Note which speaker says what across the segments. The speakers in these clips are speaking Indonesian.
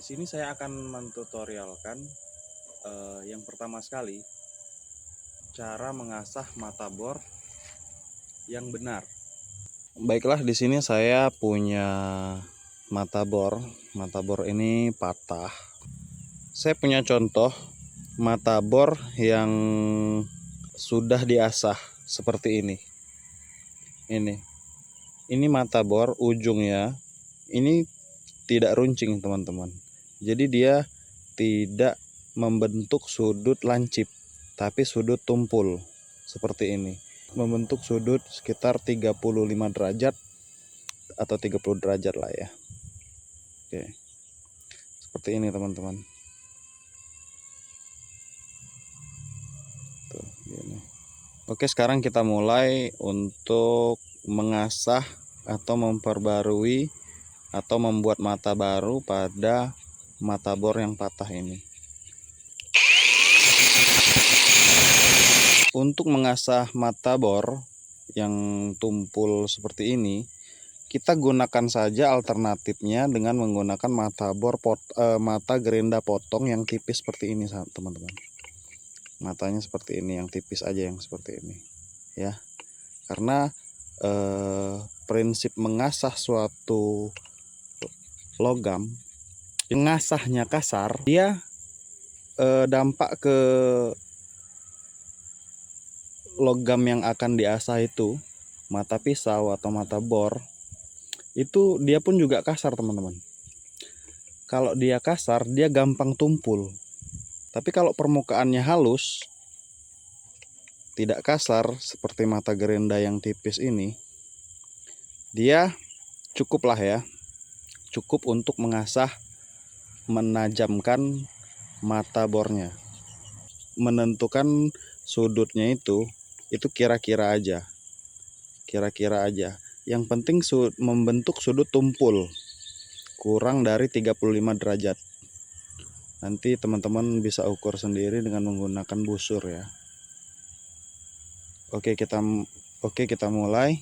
Speaker 1: Di sini saya akan mentutorialkan yang pertama sekali cara mengasah mata bor yang benar. Baiklah, di sini saya punya mata bor. Mata bor ini patah. Saya punya contoh mata bor yang sudah diasah seperti ini. Ini mata bor ujungnya ini tidak runcing, teman-teman. Jadi dia tidak membentuk sudut lancip, tapi sudut tumpul seperti ini. Membentuk sudut sekitar 35 derajat atau 30 derajat lah ya. Oke. Seperti ini, teman-teman. Tuh, gini. Oke, sekarang kita mulai untuk mengasah atau memperbarui atau membuat mata baru pada mata bor yang patah ini. Untuk mengasah mata bor yang tumpul seperti ini, kita gunakan saja alternatifnya dengan menggunakan mata bor mata gerenda potong yang tipis seperti ini, teman-teman. Matanya seperti ini, yang tipis aja, yang seperti ini ya. Karena prinsip mengasah suatu logam, mengasahnya kasar, dia dampak ke logam yang akan diasah itu, mata pisau atau mata bor, itu dia pun juga kasar, teman-teman. Kalau dia kasar, dia gampang tumpul. Tapi kalau permukaannya halus, tidak kasar seperti mata gerenda yang tipis ini, dia cukup lah ya, cukup untuk mengasah, menajamkan mata bornya. Menentukan sudutnya itu kira-kira aja. Kira-kira aja. Yang penting membentuk sudut tumpul kurang dari 35 derajat. Nanti teman-teman bisa ukur sendiri dengan menggunakan busur ya. Oke, kita mulai.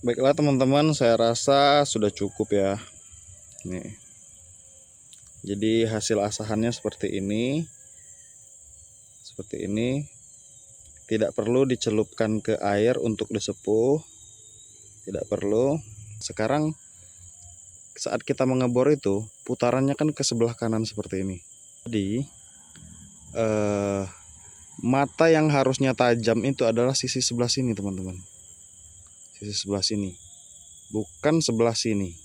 Speaker 1: Baiklah teman-teman, saya rasa sudah cukup ya. Nih. Jadi hasil asahannya seperti ini. Seperti ini. Tidak perlu dicelupkan ke air untuk disepuh. Tidak perlu. Sekarang saat kita mengebor itu, putarannya kan ke sebelah kanan seperti ini. Jadi mata yang harusnya tajam itu adalah sisi sebelah sini, teman-teman. Sisi sebelah sini, bukan sebelah sini.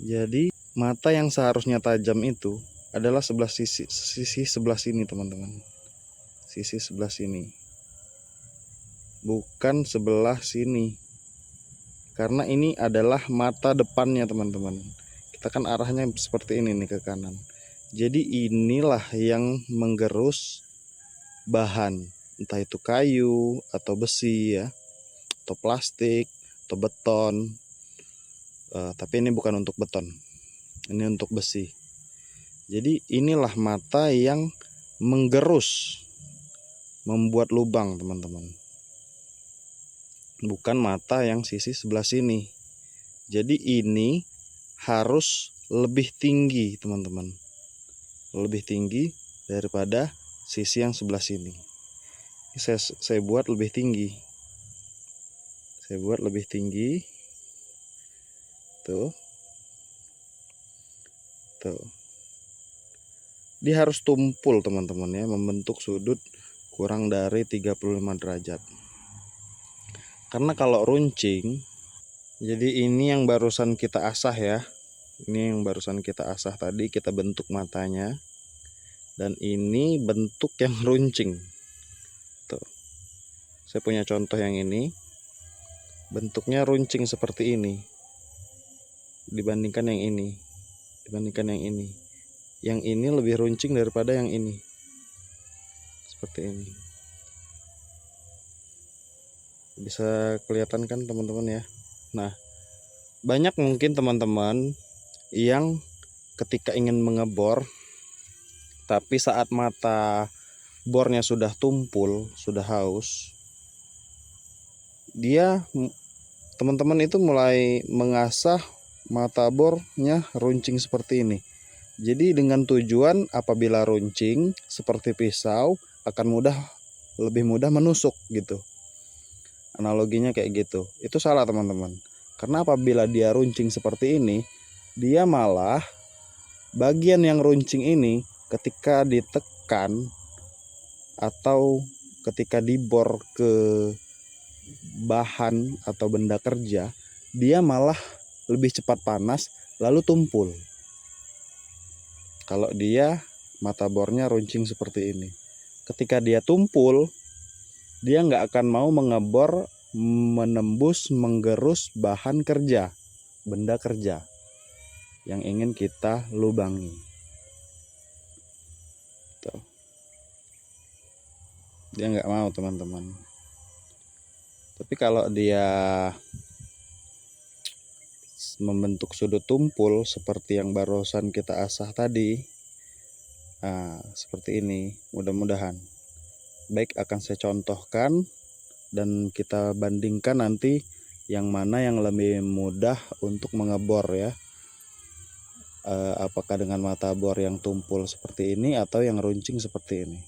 Speaker 1: Jadi mata yang seharusnya tajam itu adalah sisi sebelah sini, teman-teman. Sisi sebelah sini, bukan sebelah sini. Karena ini adalah mata depannya, teman-teman. Kita kan arahnya seperti ini nih, ke kanan. Jadi inilah yang menggerus bahan, entah itu kayu atau besi ya, atau plastik atau beton. Tapi ini bukan untuk beton, ini untuk besi. Jadi inilah mata yang menggerus, membuat lubang, teman-teman. Bukan mata yang sisi sebelah sini. Jadi ini harus lebih tinggi, teman-teman. Lebih tinggi daripada sisi yang sebelah sini. Saya buat lebih tinggi. Saya buat lebih tinggi. Tuh. Dia harus tumpul teman-teman ya, membentuk sudut kurang dari 35 derajat. Karena kalau runcing, jadi ini yang barusan kita asah ya. Ini yang barusan kita asah tadi, kita bentuk matanya. Dan ini bentuk yang runcing. Tuh. Saya punya contoh yang ini. Bentuknya runcing seperti ini. Dibandingkan yang ini. Yang ini lebih runcing daripada yang ini. Seperti ini. Bisa kelihatan kan teman-teman ya. Nah, banyak mungkin teman-teman yang ketika ingin mengebor, tapi saat mata bornya sudah tumpul, sudah haus, teman-teman itu mulai mengasah mata bornya runcing seperti ini. Jadi dengan tujuan apabila runcing seperti pisau akan lebih mudah menusuk gitu. Analoginya kayak gitu. Itu salah teman-teman. Karena apabila dia runcing seperti ini, dia malah bagian yang runcing ini ketika ditekan atau ketika dibor ke bahan atau benda kerja, dia malah lebih cepat panas lalu tumpul. Kalau dia mata bornya runcing seperti ini, ketika dia tumpul, dia nggak akan mau mengebor, menembus, menggerus bahan kerja, benda kerja yang ingin kita lubangi. Tuh. Dia nggak mau teman-teman. Tapi kalau dia membentuk sudut tumpul seperti yang barusan kita asah tadi, nah, seperti ini, mudah-mudahan. Baik, akan saya contohkan dan kita bandingkan nanti yang mana yang lebih mudah untuk mengebor ya. Apakah dengan mata bor yang tumpul seperti ini atau yang runcing seperti ini.